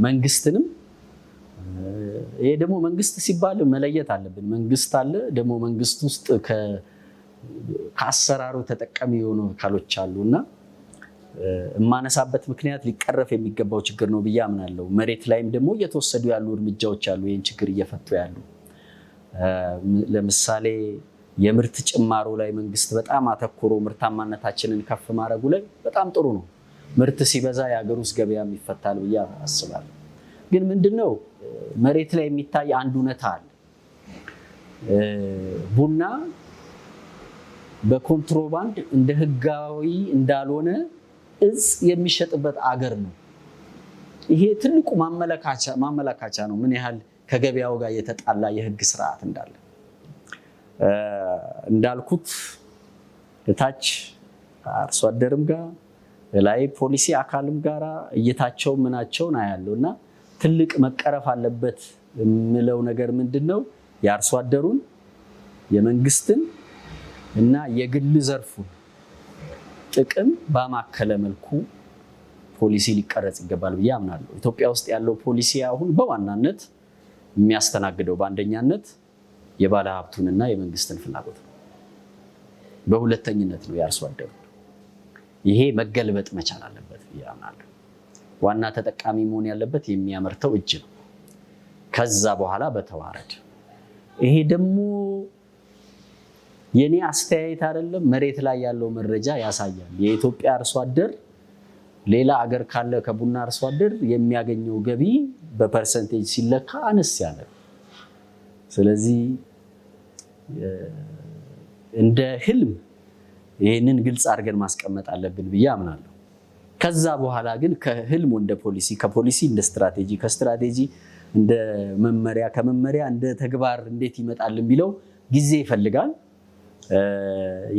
መንግስትንም ይሄ ደግሞ መንግስት ሲባል መለየት አለብን። መንግስት አለ ደግሞ መንግስት ውስጥ ከአሰራሩ ተጠቃሚ የሆኑ አካሎች አሉና የማነሳበት ምክንያት ሊቀረፍ የሚገባው ችግር ነው ብዬ አምናለሁ። መሬት ላይም ደግሞ እየተወሰዱ ያሉ እርምጃዎች አሉ ይህን ችግር እየፈቱ ያሉ። ለምሳሌ የምርት ጭማሮ ላይ መንግስት በጣም አተኩሮ ምርታማነታችንን ከፍ ማድረጉ ላይ በጣም ጥሩ ነው። ምርት ሲበዛ የሀገር ውስጥ ገበያም ይፈታል ብዬ አስባለሁ። ግን ምንድነው መሬት ላይ የሚታይ አንድ እውነታ አለ። ቡና በኮንትሮባንድ እንደ ህጋዊ እንዳልሆነ እጽ የሚሸጥበት አገር ነው። ይሄ ትልቁ ማመለካቻ ነው ምን ያህል ከገበያው ጋር የተጣላ የህግ ስርዓት እንዳለ። እንዳልኩት እታች አርሶ አደርም ጋር ላይ ፖሊሲ አካልም ጋራ እይታቸው ምናቸውን አያለውና ትልቅ መቀረፍ አለበት የምለው ነገር ምንድነው የአርሶ አደሩን የመንግስትን እና የግል ዘርፉን ጥቅም ባማከለ መልኩ ፖሊሲ ሊቀረጽ ይገባል ብዬ አምናለሁ። ኢትዮጵያ ውስጥ ያለው ፖሊሲ አሁን በዋናነት የሚያስተናግደው በአንደኛነት የባለ ሀብቱንና የመንግስትን ፍላጎት ነው። በሁለተኝነት ነው የአርሶ አደሩ። ይሄ መገልበጥ መቻል አለበት ብዬ አምናለሁ። ዋና ተጠቃሚ መሆን ያለበት የሚያመርተው እጅ ነው። ከዛ በኋላ በተዋረድ ይሄ ደግሞ የኔ አስተያየት አይደለም፣ መሬት ላይ ያለው መረጃ ያሳያል። የኢትዮጵያ አርሶ አደር ሌላ አገር ካለ ከቡና አርሶ አደር የሚያገኘው ገቢ በፐርሰንቴጅ ሲለካ አነስ ያለ። ስለዚህ እንደ ህልም ይሄንን ግልጽ አድርገን ማስቀመጥ አለብን ብዬ አምናለሁ። ከዛ በኋላ ግን ከህልሙ እንደ ፖሊሲ፣ ከፖሊሲ እንደ ስትራቴጂ፣ ከስትራቴጂ እንደ መመሪያ፣ ከመመሪያ እንደ ተግባር እንዴት ይመጣል የሚለው ጊዜ ይፈልጋል።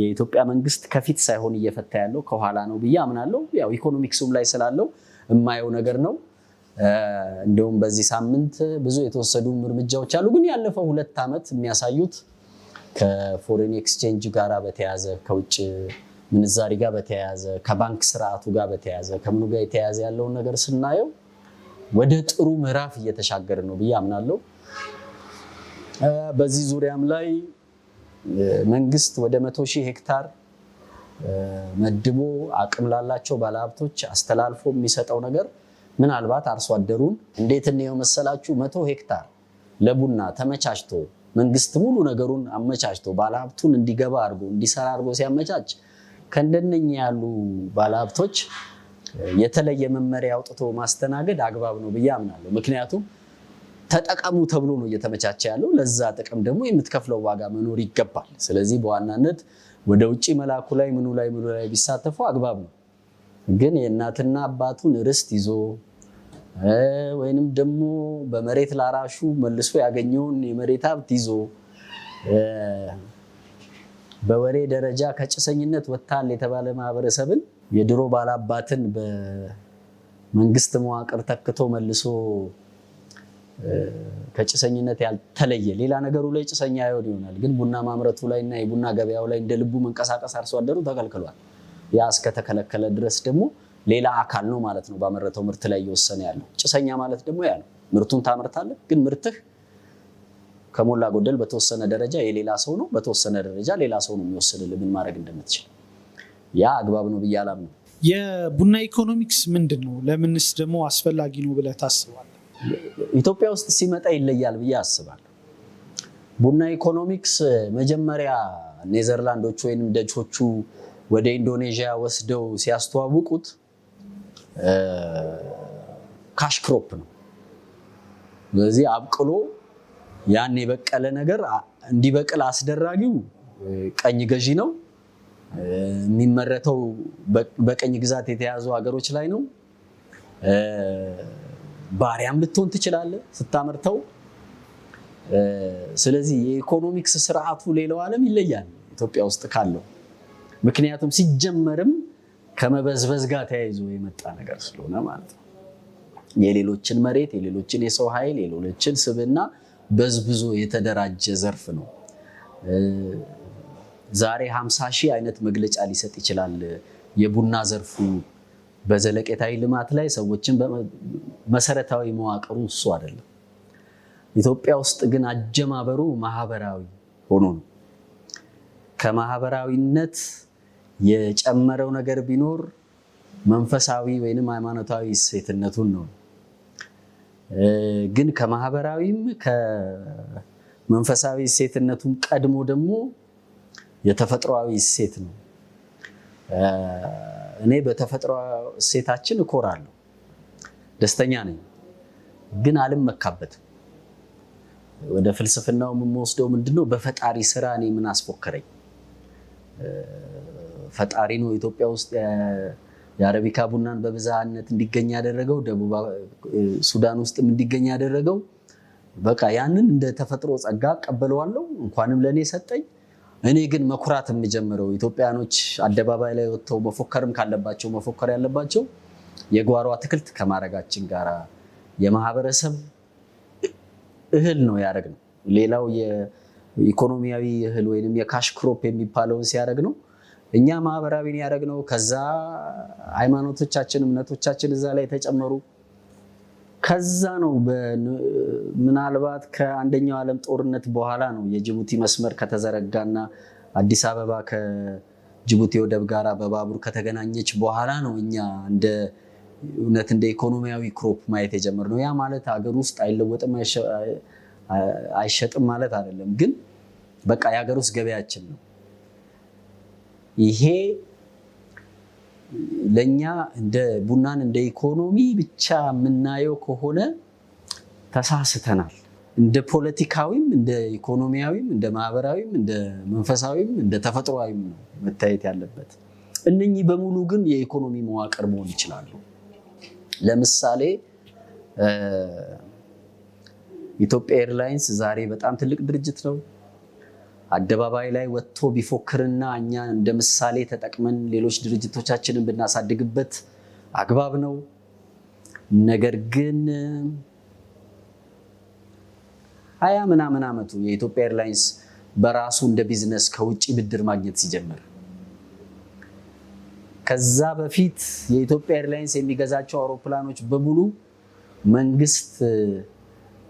የኢትዮጵያ መንግስት ከፊት ሳይሆን እየፈታ ያለው ከኋላ ነው ብዬ አምናለሁ። ያው ኢኮኖሚክሱም ላይ ስላለው የማየው ነገር ነው። እንደውም በዚህ ሳምንት ብዙ የተወሰዱ እርምጃዎች አሉ። ግን ያለፈው 2 ዓመት የሚያሳዩት ከፎሬን ኤክስቼንጅ ጋር በተያያዘ ከውጭ ምንዛሪ ጋር በተያያዘ ከባንክ ስርዓቱ ጋር በተያያዘ ከምኑ ጋር የተያያዘ ያለውን ነገር ስናየው ወደ ጥሩ ምዕራፍ እየተሻገረ ነው ብዬ አምናለሁ። በዚህ ዙሪያም ላይ መንግስት ወደ 100,000 ሄክታር መድቦ አቅም ላላቸው ባለሀብቶች አስተላልፎ የሚሰጠው ነገር ምናልባት አርሶ አደሩን እንዴት ነው መሰላችሁ 100 ሄክታር ለቡና ተመቻችቶ መንግስት ሙሉ ነገሩን አመቻችቶ ባለሀብቱን እንዲገባ አድርጎ እንዲሰራ አድርጎ ሲያመቻች ከእንደነኛ ያሉ ባለሀብቶች የተለየ መመሪያ አውጥቶ ማስተናገድ አግባብ ነው ብዬ አምናለሁ። ምክንያቱም ተጠቀሙ ተብሎ ነው እየተመቻቸ ያለው። ለዛ ጥቅም ደግሞ የምትከፍለው ዋጋ መኖር ይገባል። ስለዚህ በዋናነት ወደ ውጪ መላኩ ላይ ምኑ ላይ ቢሳተፉ አግባብ ነው። ግን የእናትና አባቱን ርስት ይዞ ወይንም ደግሞ በመሬት ላራሹ መልሶ ያገኘውን የመሬት ሀብት ይዞ በወሬ ደረጃ ከጭሰኝነት ወጣል የተባለ ማህበረሰብን የድሮ ባላባትን በመንግስት መዋቅር ተክቶ መልሶ ከጭሰኝነት ያልተለየ ሌላ ነገሩ ላይ ጭሰኛ ይሆናል። ግን ቡና ማምረቱ ላይ እና የቡና ገበያው ላይ እንደ ልቡ መንቀሳቀስ አርሶ አደሩ ተከልክሏል። ያ እስከተከለከለ ድረስ ደግሞ ሌላ አካል ነው ማለት ነው ባመረተው ምርት ላይ እየወሰነ ያለው። ጭሰኛ ማለት ደግሞ ያ ነው። ምርቱን ታመርታለህ፣ ግን ምርትህ ከሞላ ጎደል በተወሰነ ደረጃ የሌላ ሰው ነው፣ በተወሰነ ደረጃ ሌላ ሰው ነው የሚወስንልህ ምን ማድረግ እንደምትችል። ያ አግባብ ነው ብዬ አላምንም። የቡና ኢኮኖሚክስ ምንድነው? ለምንስ ደግሞ አስፈላጊ ነው ብለህ ታስባለህ? ኢትዮጵያ ውስጥ ሲመጣ ይለያል ብዬ አስባለሁ። ቡና ኢኮኖሚክስ መጀመሪያ ኔዘርላንዶች ወይንም ደቾቹ ወደ ኢንዶኔዥያ ወስደው ሲያስተዋውቁት ካሽ ክሮፕ ነው። ስለዚህ አብቅሎ ያን የበቀለ ነገር እንዲበቅል አስደራጊው ቀኝ ገዢ ነው። የሚመረተው በቀኝ ግዛት የተያዙ ሀገሮች ላይ ነው። ባሪያም ልትሆን ትችላለህ ስታመርተው። ስለዚህ የኢኮኖሚክስ ስርዓቱ ሌላው ዓለም ይለያል ኢትዮጵያ ውስጥ ካለው። ምክንያቱም ሲጀመርም ከመበዝበዝ ጋር ተያይዞ የመጣ ነገር ስለሆነ ማለት ነው። የሌሎችን መሬት፣ የሌሎችን የሰው ኃይል፣ የሌሎችን ስብዕና በዝብዞ የተደራጀ ዘርፍ ነው። ዛሬ 50,000 አይነት መግለጫ ሊሰጥ ይችላል የቡና ዘርፉ በዘለቄታዊ ልማት ላይ ሰዎችን መሰረታዊ መዋቅሩ እሱ አይደለም። ኢትዮጵያ ውስጥ ግን አጀማበሩ ማህበራዊ ሆኖ ነው። ከማህበራዊነት የጨመረው ነገር ቢኖር መንፈሳዊ ወይንም ሃይማኖታዊ እሴትነቱን ነው። ግን ከማህበራዊም ከመንፈሳዊ እሴትነቱን ቀድሞ ደግሞ የተፈጥሯዊ እሴት ነው። እኔ በተፈጥሯዊ እሴታችን እኮራለሁ፣ ደስተኛ ነኝ፣ ግን አልመካበትም። ወደ ፍልስፍናው የምወስደው ምንድነው? በፈጣሪ ስራ እኔ ምን አስፎከረኝ? ፈጣሪ ነው ኢትዮጵያ ውስጥ የአረቢካ ቡናን በብዛነት እንዲገኝ ያደረገው፣ ደቡብ ሱዳን ውስጥ እንዲገኝ ያደረገው። በቃ ያንን እንደ ተፈጥሮ ጸጋ ቀበለዋለሁ፣ እንኳንም ለኔ ሰጠኝ። እኔ ግን መኩራት የምጀምረው ኢትዮጵያኖች አደባባይ ላይ ወጥተው መፎከርም ካለባቸው መፎከር ያለባቸው የጓሮ አትክልት ከማረጋችን ጋር የማህበረሰብ እህል ነው ያደረግነው። ሌላው የኢኮኖሚያዊ እህል ወይንም የካሽ ክሮፕ የሚባለውን ሲያደርግ ነው። እኛ ማህበራዊ ያደረግነው። ከዛ ሃይማኖቶቻችን እምነቶቻችን እዛ ላይ ተጨመሩ። ከዛ ነው ምናልባት ከአንደኛው ዓለም ጦርነት በኋላ ነው የጅቡቲ መስመር ከተዘረጋና አዲስ አበባ ከጅቡቲ ወደብ ጋራ በባቡር ከተገናኘች በኋላ ነው እኛ እንደ ኢኮኖሚያዊ ክሮፕ ማየት የጀመርነው። ያ ማለት ሀገር ውስጥ አይለወጥም አይሸጥም ማለት አይደለም፣ ግን በቃ የሀገር ውስጥ ገበያችን ነው። ይሄ ለኛ እንደ ቡናን እንደ ኢኮኖሚ ብቻ የምናየው ከሆነ ተሳስተናል። እንደ ፖለቲካዊም እንደ ኢኮኖሚያዊም እንደ ማህበራዊም እንደ መንፈሳዊም እንደ ተፈጥሯዊም ነው መታየት ያለበት። እነኚህ በሙሉ ግን የኢኮኖሚ መዋቅር መሆን ይችላሉ። ለምሳሌ ኢትዮጵያ ኤርላይንስ ዛሬ በጣም ትልቅ ድርጅት ነው። አደባባይ ላይ ወጥቶ ቢፎክርና እኛ እንደ ምሳሌ ተጠቅመን ሌሎች ድርጅቶቻችንን ብናሳድግበት አግባብ ነው። ነገር ግን 20 ምናምን ዓመቱ የኢትዮጵያ ኤርላይንስ በራሱ እንደ ቢዝነስ ከውጭ ብድር ማግኘት ሲጀምር፣ ከዛ በፊት የኢትዮጵያ ኤርላይንስ የሚገዛቸው አውሮፕላኖች በሙሉ መንግስት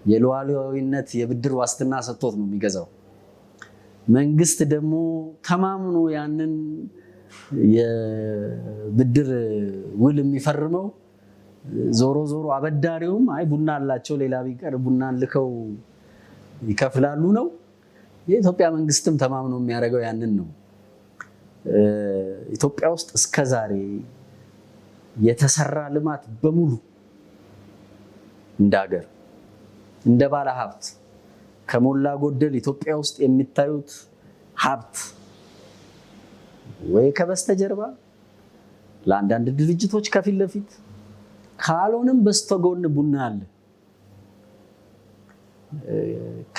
የሉዓላዊነት የብድር ዋስትና ሰጥቶት ነው የሚገዛው። መንግስት ደግሞ ተማምኖ ያንን የብድር ውል የሚፈርመው ዞሮ ዞሮ አበዳሪውም አይ ቡና አላቸው ሌላ ቢቀር ቡናን ልከው ይከፍላሉ ነው። የኢትዮጵያ መንግስትም ተማምኖ የሚያደርገው ያንን ነው። ኢትዮጵያ ውስጥ እስከዛሬ የተሰራ ልማት በሙሉ እንደ ሀገር እንደ ባለ ሀብት ከሞላ ጎደል ኢትዮጵያ ውስጥ የሚታዩት ሀብት ወይ ከበስተጀርባ ለአንዳንድ ድርጅቶች ከፊት ለፊት ካልሆነም በስተጎን ቡና አለ።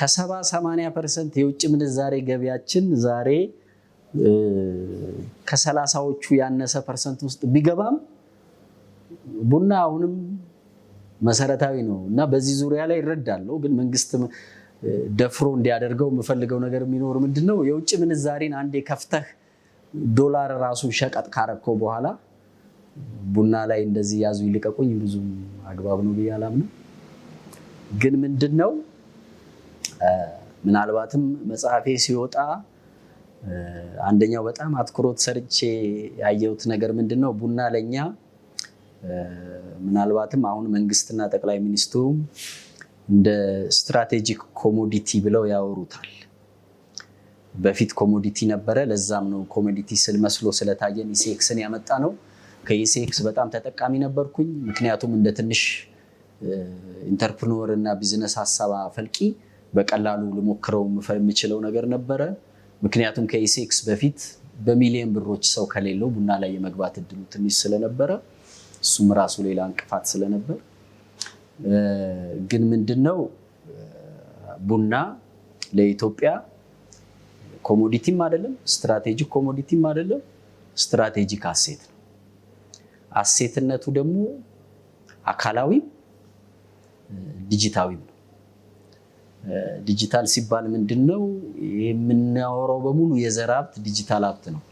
ከ70-80% የውጭ ምንዛሬ ገቢያችን ዛሬ ከ30ዎቹ ያነሰ ፐርሰንት ውስጥ ቢገባም ቡና አሁንም መሰረታዊ ነው እና በዚህ ዙሪያ ላይ ይረዳለው። ግን መንግስት ደፍሮ እንዲያደርገው የምፈልገው ነገር የሚኖር ምንድነው? የውጭ ምንዛሬን አንዴ ከፍተህ ዶላር ራሱ ሸቀጥ ካረከው በኋላ ቡና ላይ እንደዚህ ያዙ ይልቀቁኝ ብዙም አግባብ ነው ብዬ አላምንም። ግን ምንድነው ምናልባትም መጽሐፌ ሲወጣ አንደኛው በጣም አትኩሮት ሰርቼ ያየሁት ነገር ምንድነው? ቡና ለኛ ምናልባትም አሁን መንግስትና ጠቅላይ ሚኒስትሩ እንደ ስትራቴጂክ ኮሞዲቲ ብለው ያወሩታል። በፊት ኮሞዲቲ ነበረ። ለዛም ነው ኮሞዲቲ ስል መስሎ ስለታየን ኢሴክስን ያመጣ ነው። ከኢሴክስ በጣም ተጠቃሚ ነበርኩኝ። ምክንያቱም እንደ ትንሽ ኢንተርፕረነር እና ቢዝነስ ሀሳብ ፈልቂ በቀላሉ ልሞክረው የምችለው ነገር ነበረ። ምክንያቱም ከኢሴክስ በፊት በሚሊዮን ብሮች ሰው ከሌለው ቡና ላይ የመግባት እድሉ ትንሽ ስለነበረ እሱም ራሱ ሌላ እንቅፋት ስለነበር፣ ግን ምንድነው ቡና ለኢትዮጵያ ኮሞዲቲም አይደለም፣ ስትራቴጂክ ኮሞዲቲም አይደለም፣ ስትራቴጂክ አሴት ነው። አሴትነቱ ደግሞ አካላዊም ዲጂታዊም ነው። ዲጂታል ሲባል ምንድነው? የምናወራው በሙሉ የዘር ሀብት ዲጂታል ሀብት ነው።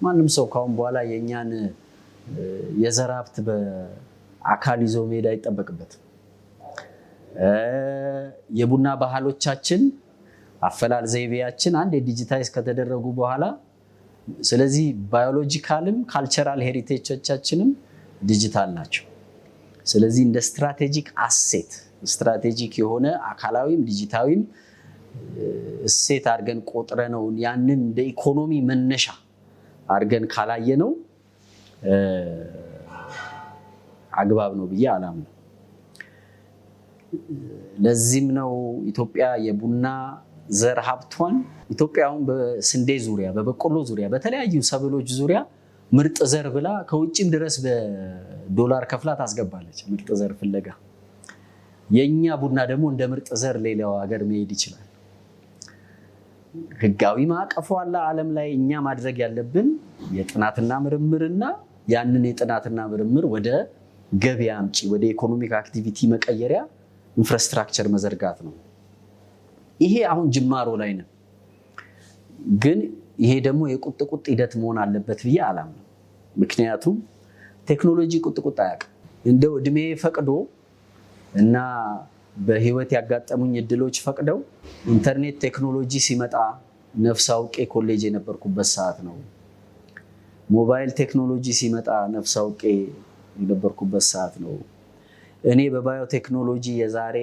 ማንም ሰው ካሁን በኋላ የኛን የዘር ሀብት አካል ይዞ መሄድ አይጠበቅበትም። የቡና ባህሎቻችን አፈላል ዘይቤያችን አንድ ዲጂታይዝ ከተደረጉ በኋላ ስለዚህ ባዮሎጂካልም ካልቸራል ሄሪቴጆቻችንም ዲጂታል ናቸው። ስለዚህ እንደ ስትራቴጂክ አሴት ስትራቴጂክ የሆነ አካላዊም ዲጂታዊም እሴት አድርገን ቆጥረ ነው ያንን እንደ ኢኮኖሚ መነሻ አድርገን ካላየ ነው አግባብ ነው ብዬ አላምነው። ለዚህም ነው ኢትዮጵያ የቡና ዘር ሀብቷን ኢትዮጵያውን በስንዴ ዙሪያ በበቆሎ ዙሪያ በተለያዩ ሰብሎች ዙሪያ ምርጥ ዘር ብላ ከውጭም ድረስ በዶላር ከፍላ ታስገባለች ምርጥ ዘር ፍለጋ። የኛ ቡና ደግሞ እንደ ምርጥ ዘር ሌላው ሀገር መሄድ ይችላል። ህጋዊ ማዕቀፉ አለ ዓለም ላይ። እኛ ማድረግ ያለብን የጥናትና ምርምርና ያንን የጥናትና ምርምር ወደ ገበያ አምጪ ወደ ኢኮኖሚክ አክቲቪቲ መቀየሪያ ኢንፍራስትራክቸር መዘርጋት ነው። ይሄ አሁን ጅማሮ ላይ ነው። ግን ይሄ ደግሞ የቁጥቁጥ ሂደት መሆን አለበት ብዬ አላምነው። ምክንያቱም ቴክኖሎጂ ቁጥቁጥ አያውቅም። እንደው እድሜ ፈቅዶ እና በህይወት ያጋጠሙኝ እድሎች ፈቅደው ኢንተርኔት ቴክኖሎጂ ሲመጣ ነፍስ አውቄ ኮሌጅ የነበርኩበት ሰዓት ነው። ሞባይል ቴክኖሎጂ ሲመጣ ነፍስ አውቄ የነበርኩበት ሰዓት ነው። እኔ በባዮ ቴክኖሎጂ የዛሬ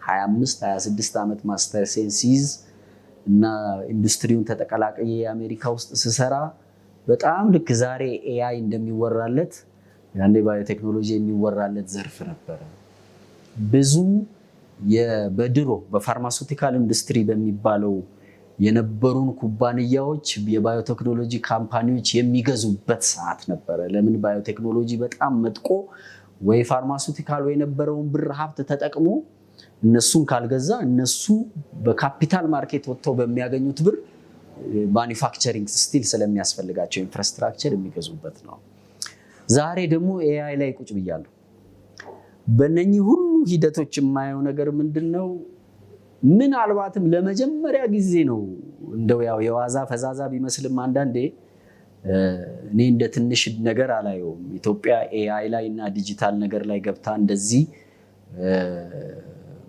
25-26 ዓመት ማስተር ሲይዝ እና ኢንዱስትሪውን ተቀላቅዬ አሜሪካ ውስጥ ስሰራ በጣም ልክ ዛሬ ኤአይ እንደሚወራለት ያኔ ባዮ ቴክኖሎጂ የሚወራለት ዘርፍ ነበረ። ብዙ በድሮ በፋርማሱቲካል ኢንዱስትሪ በሚባለው የነበሩን ኩባንያዎች የባዮቴክኖሎጂ ካምፓኒዎች የሚገዙበት ሰዓት ነበረ። ለምን? ባዮቴክኖሎጂ በጣም መጥቆ ወይ ፋርማሱቲካል ወይ የነበረውን ብር ሀብት ተጠቅሞ እነሱን ካልገዛ እነሱ በካፒታል ማርኬት ወጥተው በሚያገኙት ብር ማኒፋክቸሪንግ ስቲል ስለሚያስፈልጋቸው ኢንፍራስትራክቸር የሚገዙበት ነው። ዛሬ ደግሞ ኤአይ ላይ ቁጭ ብያለሁ። በእነኚህ ሁሉ ሂደቶች የማየው ነገር ምንድነው? ምናልባትም ለመጀመሪያ ጊዜ ነው እንደው ያው የዋዛ ፈዛዛ ቢመስልም አንዳንዴ እኔ እንደ ትንሽ ነገር አላየውም። ኢትዮጵያ ኤአይ ላይ እና ዲጂታል ነገር ላይ ገብታ እንደዚህ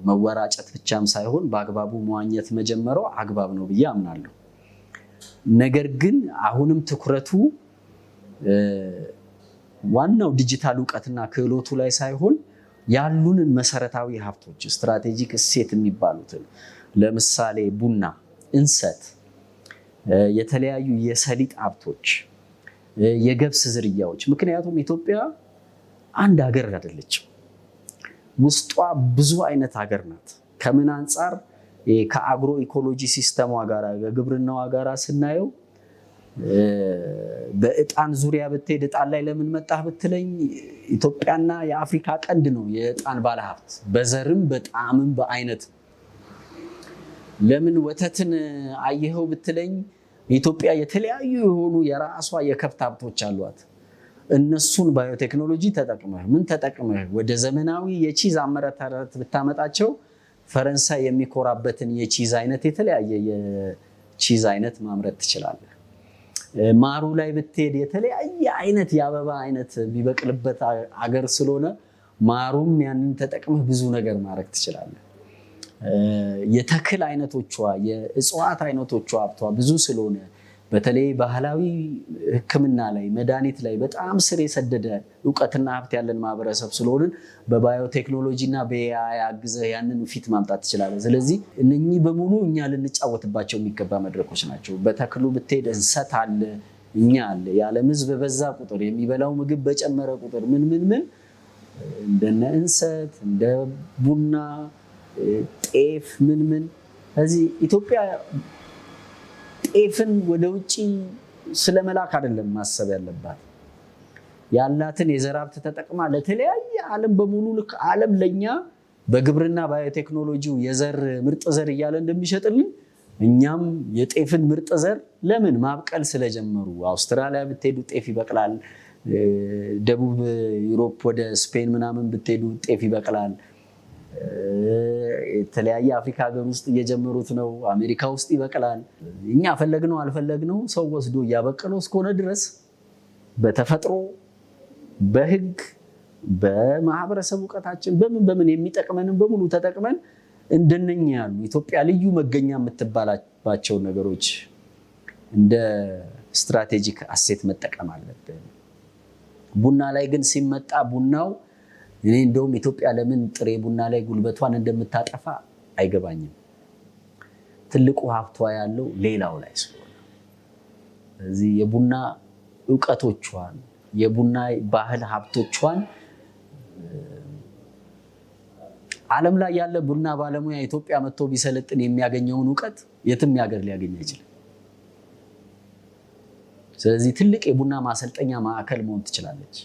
መወራጨት ብቻም ሳይሆን በአግባቡ መዋኘት መጀመሩ አግባብ ነው ብዬ አምናለሁ። ነገር ግን አሁንም ትኩረቱ ዋናው ዲጂታል እውቀትና ክህሎቱ ላይ ሳይሆን ያሉንን መሰረታዊ ሀብቶች ስትራቴጂክ እሴት የሚባሉትን ለምሳሌ ቡና፣ እንሰት፣ የተለያዩ የሰሊጥ ሀብቶች፣ የገብስ ዝርያዎች። ምክንያቱም ኢትዮጵያ አንድ ሀገር አይደለችም፣ ውስጧ ብዙ አይነት ሀገር ናት። ከምን አንጻር? ከአግሮ ኢኮሎጂ ሲስተሟ ጋር ከግብርናዋ ጋር ስናየው በእጣን ዙሪያ ብትሄድ እጣን ላይ ለምን መጣህ ብትለኝ ኢትዮጵያና የአፍሪካ ቀንድ ነው የእጣን ባለሀብት በዘርም በጣዕምም በአይነት። ለምን ወተትን አየኸው ብትለኝ ኢትዮጵያ የተለያዩ የሆኑ የራሷ የከብት ሀብቶች አሏት። እነሱን ባዮቴክኖሎጂ ተጠቅመህ ምን ተጠቅመህ ወደ ዘመናዊ የቺዝ አመራረት ብታመጣቸው ፈረንሳይ የሚኮራበትን የቺዝ አይነት የተለያየ የቺዝ አይነት ማምረት ትችላለህ። ማሩ ላይ ብትሄድ የተለያየ አይነት የአበባ አይነት የሚበቅልበት አገር ስለሆነ ማሩም ያንን ተጠቅመህ ብዙ ነገር ማድረግ ትችላለህ። የተክል አይነቶቿ የእጽዋት አይነቶቿ ሀብቷ ብዙ ስለሆነ በተለይ ባህላዊ ሕክምና ላይ መድኃኒት ላይ በጣም ስር የሰደደ እውቀትና ሀብት ያለን ማህበረሰብ ስለሆንን በባዮቴክኖሎጂ እና በኤአይ አግዘህ ያንን ፊት ማምጣት ትችላለህ። ስለዚህ እነኚህ በሙሉ እኛ ልንጫወትባቸው የሚገባ መድረኮች ናቸው። በተክሉ ብትሄድ እንሰት አለ፣ እኛ አለ። የዓለም ሕዝብ በዛ ቁጥር የሚበላው ምግብ በጨመረ ቁጥር ምን እንደነ እንሰት እንደ ቡና፣ ጤፍ ምን እዚህ ኢትዮጵያ ጤፍን ወደ ውጪ ስለመላክ አይደለም ማሰብ ያለባት። ያላትን የዘር ሀብት ተጠቅማ ለተለያየ ዓለም በሙሉ ልክ ዓለም ለኛ በግብርና ባዮቴክኖሎጂው የዘር ምርጥ ዘር እያለ እንደሚሸጥልን እኛም የጤፍን ምርጥ ዘር ለምን ማብቀል ስለጀመሩ። አውስትራሊያ ብትሄዱ ጤፍ ይበቅላል። ደቡብ ዩሮፕ ወደ ስፔን ምናምን ብትሄዱ ጤፍ ይበቅላል። የተለያየ አፍሪካ ሀገር ውስጥ እየጀመሩት ነው። አሜሪካ ውስጥ ይበቅላል። እኛ ፈለግነው አልፈለግነው ሰው ወስዶ እያበቀለው እስከሆነ ድረስ በተፈጥሮ በህግ በማህበረሰብ እውቀታችን በምን የሚጠቅመንን በሙሉ ተጠቅመን እንደነኛ ያሉ ኢትዮጵያ ልዩ መገኛ የምትባላባቸው ነገሮች እንደ ስትራቴጂክ አሴት መጠቀም አለብን። ቡና ላይ ግን ሲመጣ ቡናው እኔ እንደውም ኢትዮጵያ ለምን ጥሬ ቡና ላይ ጉልበቷን እንደምታጠፋ አይገባኝም። ትልቁ ሀብቷ ያለው ሌላው ላይ ስለሆነ እዚህ የቡና እውቀቶቿን የቡና ባህል ሀብቶቿን ዓለም ላይ ያለ ቡና ባለሙያ ኢትዮጵያ መጥቶ ቢሰለጥን የሚያገኘውን እውቀት የትም ሀገር ሊያገኝ አይችልም። ስለዚህ ትልቅ የቡና ማሰልጠኛ ማዕከል መሆን ትችላለች።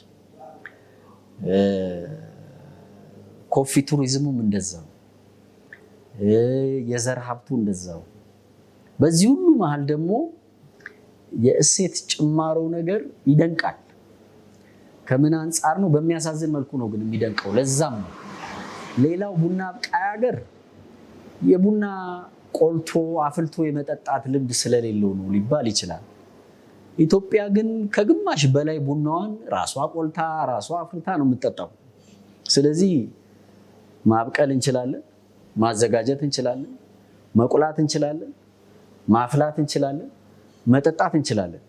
ኮፊ ቱሪዝሙም እንደዛው፣ የዘር ሀብቱ እንደዛው። በዚህ ሁሉ መሀል ደግሞ የእሴት ጭማሮ ነገር ይደንቃል። ከምን አንጻር ነው? በሚያሳዝን መልኩ ነው ግን የሚደንቀው። ለዛም ነው ሌላው ቡና አብቃይ ሀገር የቡና ቆልቶ አፍልቶ የመጠጣት ልምድ ስለሌለው ነው ሊባል ይችላል። ኢትዮጵያ ግን ከግማሽ በላይ ቡናዋን ራሷ ቆልታ ራሷ አፍልታ ነው የምትጠጣው። ስለዚህ ማብቀል እንችላለን፣ ማዘጋጀት እንችላለን፣ መቁላት እንችላለን፣ ማፍላት እንችላለን፣ መጠጣት እንችላለን።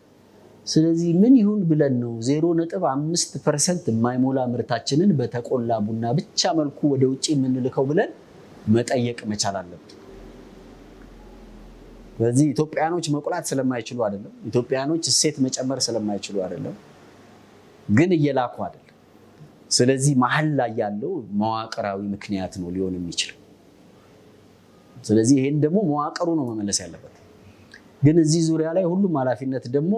ስለዚህ ምን ይሁን ብለን ነው 0.5% የማይሞላ ምርታችንን በተቆላ ቡና ብቻ መልኩ ወደ ውጭ የምንልከው ብለን መጠየቅ መቻል አለብን። ስለዚህ ኢትዮጵያኖች መቁላት ስለማይችሉ አይደለም፣ ኢትዮጵያኖች እሴት መጨመር ስለማይችሉ አይደለም፣ ግን እየላኩ አይደለም። ስለዚህ መሀል ላይ ያለው መዋቅራዊ ምክንያት ነው ሊሆን የሚችለው። ስለዚህ ይሄን ደግሞ መዋቅሩ ነው መመለስ ያለበት። ግን እዚህ ዙሪያ ላይ ሁሉም ኃላፊነት ደግሞ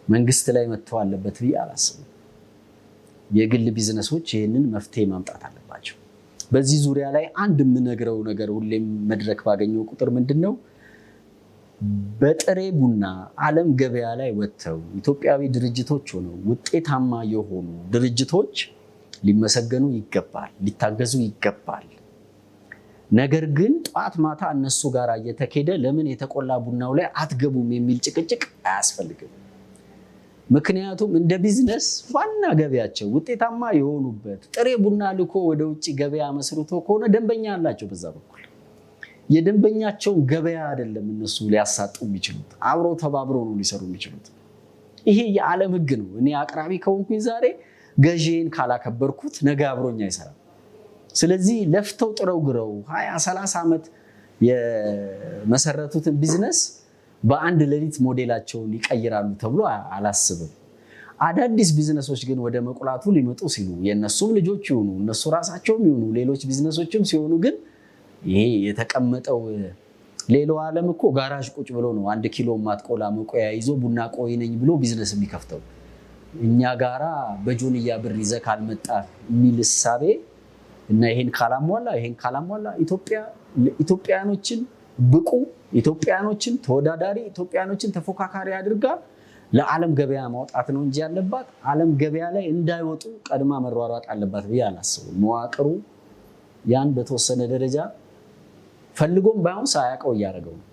መንግስት ላይ መተው አለበት ብዬ አላስብም። የግል ቢዝነሶች ይህንን መፍትሄ ማምጣት አለባቸው። በዚህ ዙሪያ ላይ አንድ የምነግረው ነገር ሁሌም መድረክ ባገኘው ቁጥር ምንድነው፣ በጥሬ ቡና ዓለም ገበያ ላይ ወጥተው ኢትዮጵያዊ ድርጅቶች ሆነው ውጤታማ የሆኑ ድርጅቶች ሊመሰገኑ ይገባል፣ ሊታገዙ ይገባል። ነገር ግን ጧት ማታ እነሱ ጋር እየተኬደ ለምን የተቆላ ቡናው ላይ አትገቡም የሚል ጭቅጭቅ አያስፈልግም። ምክንያቱም እንደ ቢዝነስ ዋና ገበያቸው ውጤታማ የሆኑበት ጥሬ ቡና ልኮ ወደ ውጭ ገበያ መስርቶ ከሆነ ደንበኛ አላቸው። በዛ በኩል የደንበኛቸውን ገበያ አይደለም እነሱ ሊያሳጡ የሚችሉት፣ አብረው ተባብረው ነው ሊሰሩ የሚችሉት። ይሄ የዓለም ሕግ ነው። እኔ አቅራቢ ከሆንኩኝ ዛሬ ገዢን ካላከበርኩት ነገ አብሮኝ አይሰራም። ስለዚህ ለፍተው ጥረው ግረው 20-30 ዓመት የመሰረቱትን ቢዝነስ በአንድ ሌሊት ሞዴላቸውን ይቀይራሉ ተብሎ አላስብም። አዳዲስ ቢዝነሶች ግን ወደ መቁላቱ ሊመጡ ሲሉ የእነሱም ልጆች ይሆኑ እነሱ ራሳቸውም ይሆኑ ሌሎች ቢዝነሶችም ሲሆኑ ግን ይሄ የተቀመጠው ሌላው ዓለም እኮ ጋራዥ ቁጭ ብሎ ነው 1 ኪሎ ማትቆላ መቆያ ይዞ ቡና ቆይ ነኝ ብሎ ቢዝነስ የሚከፍተው። እኛ ጋራ በጆንያ ብር ይዘህ ካልመጣ የሚል እሳቤ እና ይሄን ካላሟላ ኢትዮጵያኖችን ብቁ ኢትዮጵያኖችን ተወዳዳሪ ኢትዮጵያኖችን ተፎካካሪ አድርጋ ለዓለም ገበያ ማውጣት ነው እንጂ ያለባት ዓለም ገበያ ላይ እንዳይወጡ ቀድማ መሯሯጥ አለባት ብዬ አላስብም። መዋቅሩ ያን በተወሰነ ደረጃ ፈልጎም ባይሆን ሳያውቀው እያደረገው ነው።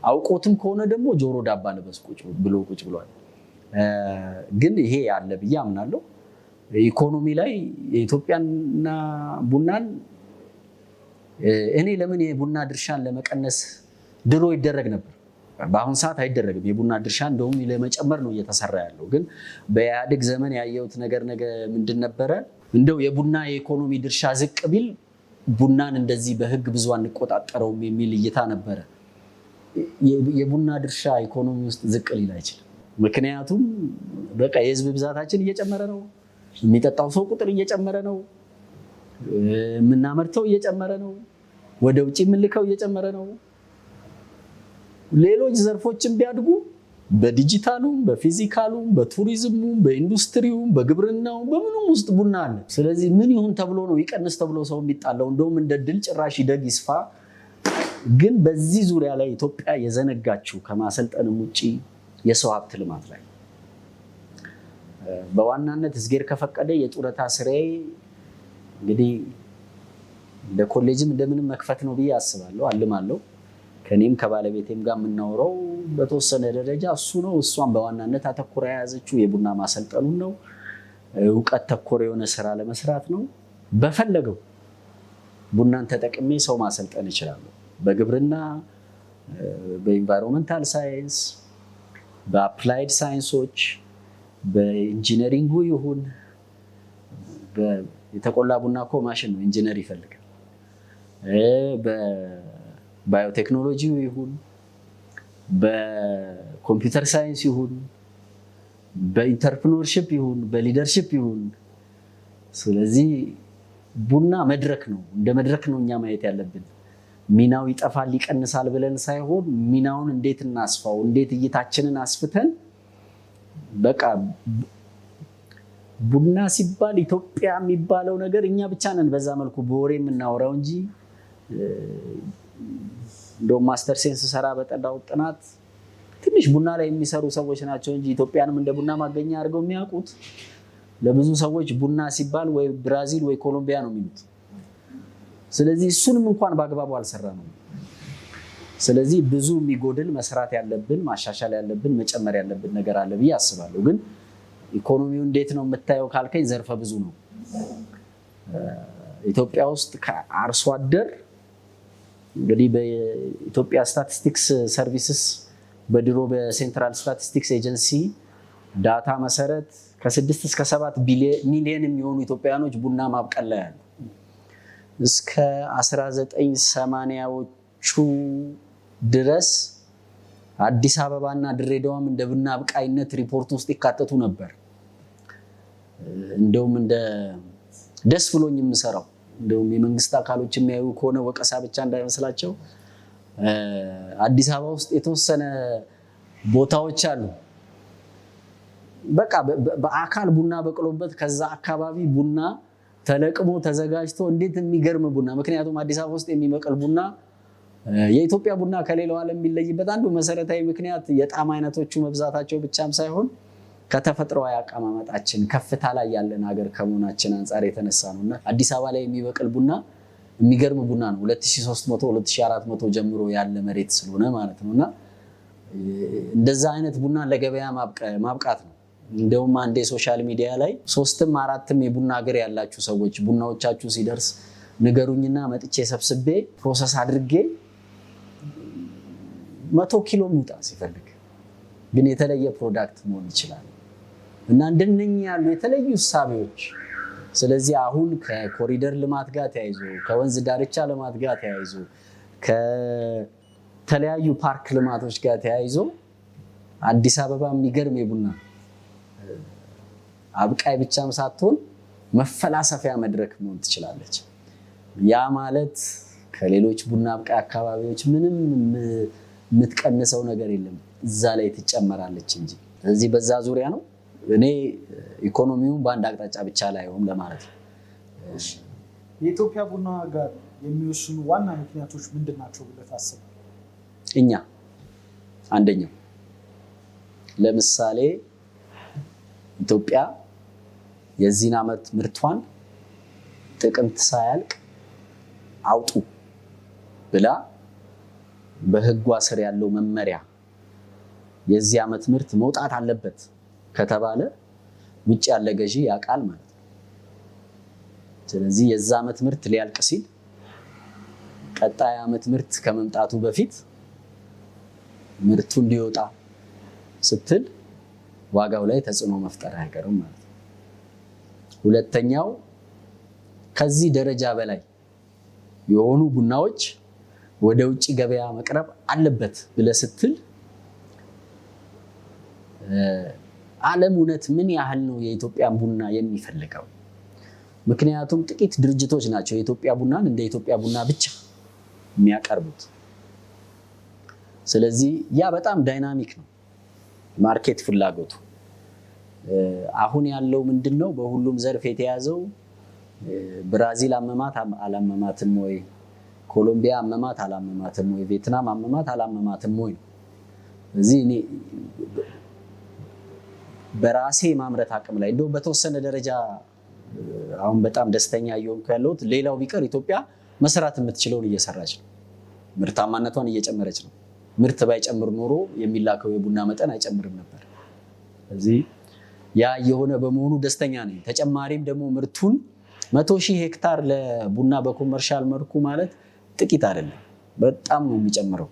አውቆትም ከሆነ ደግሞ ጆሮ ዳባ ልበስ ቁጭ ብሏል። ግን ይሄ ያለ ብዬ አምናለሁ። ኢኮኖሚ ላይ የኢትዮጵያና ቡናን እኔ ለምን የቡና ድርሻን ለመቀነስ ድሮ ይደረግ ነበር፣ በአሁን ሰዓት አይደረግም። የቡና ድርሻ እንደውም ለመጨመር ነው እየተሰራ ያለው። ግን በኢህአዴግ ዘመን ያየሁት ነገር ምንድን ነበረ? እንደው የቡና የኢኮኖሚ ድርሻ ዝቅ ቢል ቡናን እንደዚህ በህግ ብዙ አንቆጣጠረውም የሚል እይታ ነበረ። የቡና ድርሻ ኢኮኖሚ ውስጥ ዝቅ ሊል አይችልም። ምክንያቱም በቃ የህዝብ ብዛታችን እየጨመረ ነው፣ የሚጠጣው ሰው ቁጥር እየጨመረ ነው፣ የምናመርተው እየጨመረ ነው፣ ወደ ውጭ የምንልከው እየጨመረ ነው። ሌሎች ዘርፎችን ቢያድጉ በዲጂታሉም፣ በፊዚካሉም፣ በቱሪዝሙም፣ በኢንዱስትሪውም፣ በግብርናውም በምኑም ውስጥ ቡና አለ። ስለዚህ ምን ይሁን ተብሎ ነው ይቀንስ ተብሎ ሰው የሚጣለው? እንደውም እንደ ድል ጭራሽ ይደግ ይስፋ። ግን በዚህ ዙሪያ ላይ ኢትዮጵያ የዘነጋችው ከማሰልጠንም ውጭ የሰው ሀብት ልማት ላይ በዋናነት እዝጌር ከፈቀደ የጡረታ ስራዬ እንግዲህ እንደ ኮሌጅም እንደምንም መክፈት ነው ብዬ አስባለሁ፣ አልማለሁ። ከኔም ከባለቤቴም ጋር የምናወራው በተወሰነ ደረጃ እሱ ነው። እሷን በዋናነት አተኩራ የያዘችው የቡና ማሰልጠኑን ነው። እውቀት ተኮር የሆነ ስራ ለመስራት ነው። በፈለገው ቡናን ተጠቅሜ ሰው ማሰልጠን እችላለሁ። በግብርና፣ በኢንቫይሮንመንታል ሳይንስ፣ በአፕላይድ ሳይንሶች፣ በኢንጂነሪንጉ ይሁን የተቆላ ቡና እኮ ማሽን ነው፣ ኢንጂነር ይፈልጋል። በባዮቴክኖሎጂው ይሁን በኮምፒውተር ሳይንስ ይሁን በኢንተርፕረነርሺፕ ይሁን በሊደርሺፕ ይሁን። ስለዚህ ቡና መድረክ ነው፣ እንደ መድረክ ነው እኛ ማየት ያለብን። ሚናው ይጠፋል ይቀንሳል ብለን ሳይሆን ሚናውን እንዴት እናስፋው፣ እንዴት እይታችንን አስፍተን በቃ ቡና ሲባል ኢትዮጵያ የሚባለው ነገር እኛ ብቻ ነን በዛ መልኩ በወሬ የምናወራው እንጂ እንደውም ማስተር ሴንስ ሰራ በጠናው ጥናት ትንሽ ቡና ላይ የሚሰሩ ሰዎች ናቸው እንጂ ኢትዮጵያንም እንደ ቡና ማገኛ አድርገው የሚያውቁት ለብዙ ሰዎች ቡና ሲባል ወይ ብራዚል ወይ ኮሎምቢያ ነው የሚሉት። ስለዚህ እሱንም እንኳን በአግባቡ አልሰራ ነው። ስለዚህ ብዙ የሚጎድል መስራት ያለብን ማሻሻል ያለብን መጨመር ያለብን ነገር አለ ብዬ አስባለሁ። ግን ኢኮኖሚው እንዴት ነው የምታየው ካልከኝ ዘርፈ ብዙ ነው። ኢትዮጵያ ውስጥ ከአርሶ አደር እንግዲህ በኢትዮጵያ ስታቲስቲክስ ሰርቪስስ በድሮ በሴንትራል ስታቲስቲክስ ኤጀንሲ ዳታ መሰረት ከ6 እስከ 7 ሚሊዮን የሚሆኑ ኢትዮጵያውያኖች ቡና ማብቀል ላይ ያሉ እስከ 1980ዎቹ ድረስ አዲስ አበባና ድሬዳዋም እንደ ቡና አብቃይነት ሪፖርት ውስጥ ይካተቱ ነበር። እንደውም እንደ ደስ ብሎኝ የምሰራው እንደውም የመንግስት አካሎች የሚያዩ ከሆነ ወቀሳ ብቻ እንዳይመስላቸው አዲስ አበባ ውስጥ የተወሰነ ቦታዎች አሉ በቃ በአካል ቡና በቅሎበት ከዛ አካባቢ ቡና ተለቅሞ ተዘጋጅቶ እንዴት የሚገርም ቡና። ምክንያቱም አዲስ አበባ ውስጥ የሚበቅል ቡና የኢትዮጵያ ቡና ከሌላው ዓለም የሚለይበት አንዱ መሰረታዊ ምክንያት የጣዕም አይነቶቹ መብዛታቸው ብቻም ሳይሆን ከተፈጥሯዊ አቀማመጣችን ከፍታ ላይ ያለን ሀገር ከመሆናችን አንጻር የተነሳ ነውና አዲስ አበባ ላይ የሚበቅል ቡና የሚገርም ቡና ነው። 2300 2400 ጀምሮ ያለ መሬት ስለሆነ ማለት ነውና እንደዛ አይነት ቡና ለገበያ ማብቃት ነው። እንደውም አንዴ ሶሻል ሚዲያ ላይ 3ም 4ም የቡና ሀገር ያላችሁ ሰዎች ቡናዎቻችሁ ሲደርስ ንገሩኝና መጥቼ ሰብስቤ ፕሮሰስ አድርጌ 100 ኪሎ ሚውጣ ሲፈልግ ግን የተለየ ፕሮዳክት መሆን ይችላል እና እንደነኛ ያሉ የተለዩ እሳቤዎች። ስለዚህ አሁን ከኮሪደር ልማት ጋር ተያይዞ ከወንዝ ዳርቻ ልማት ጋር ተያይዞ ከተለያዩ ፓርክ ልማቶች ጋር ተያይዞ አዲስ አበባ የሚገርም የቡና አብቃይ ብቻም ሳትሆን መፈላሰፊያ መድረክ መሆን ትችላለች። ያ ማለት ከሌሎች ቡና አብቃይ አካባቢዎች ምንም የምትቀንሰው ነገር የለም፣ እዛ ላይ ትጨመራለች እንጂ። ስለዚህ በዛ ዙሪያ ነው እኔ ኢኮኖሚውን በአንድ አቅጣጫ ብቻ ላይ ሆም ለማለት ነው። የኢትዮጵያ ቡና ጋር የሚወስኑ ዋና ምክንያቶች ምንድን ናቸው ብለህ ታስባለህ? እኛ አንደኛው ለምሳሌ ኢትዮጵያ የዚህን ዓመት ምርቷን ጥቅምት ሳያልቅ አውጡ ብላ በህጓ ስር ያለው መመሪያ የዚህ ዓመት ምርት መውጣት አለበት ከተባለ ውጭ ያለ ገዢ ያውቃል ማለት ነው። ስለዚህ የዛ ዓመት ምርት ሊያልቅ ሲል ቀጣይ ዓመት ምርት ከመምጣቱ በፊት ምርቱ እንዲወጣ ስትል ዋጋው ላይ ተጽዕኖ መፍጠር አይቀርም ማለት ነው። ሁለተኛው ከዚህ ደረጃ በላይ የሆኑ ቡናዎች ወደ ውጭ ገበያ መቅረብ አለበት ብለህ ስትል ዓለም እውነት ምን ያህል ነው የኢትዮጵያ ቡና የሚፈልገው? ምክንያቱም ጥቂት ድርጅቶች ናቸው የኢትዮጵያ ቡናን እንደ ኢትዮጵያ ቡና ብቻ የሚያቀርቡት። ስለዚህ ያ በጣም ዳይናሚክ ነው ማርኬት ፍላጎቱ። አሁን ያለው ምንድነው? በሁሉም ዘርፍ የተያዘው ብራዚል አመማት አላመማትም ወይ፣ ኮሎምቢያ አመማት አላመማትም ወይ፣ ቪየትናም አመማት አላመማትም ወይ። ስለዚህ እኔ በራሴ ማምረት አቅም ላይ እንደው በተወሰነ ደረጃ አሁን በጣም ደስተኛ እየሆንኩ ያለሁት ሌላው ቢቀር ኢትዮጵያ መስራት የምትችለውን እየሰራች ነው። ምርታማነቷን እየጨመረች ነው። ምርት ባይጨምር ኖሮ የሚላከው የቡና መጠን አይጨምርም ነበር። ስለዚህ ያ የሆነ በመሆኑ ደስተኛ ነኝ። ተጨማሪም ደግሞ ምርቱን 100,000 ሄክታር ለቡና በኮመርሻል መልኩ ማለት ጥቂት አይደለም፣ በጣም ነው የሚጨምረው።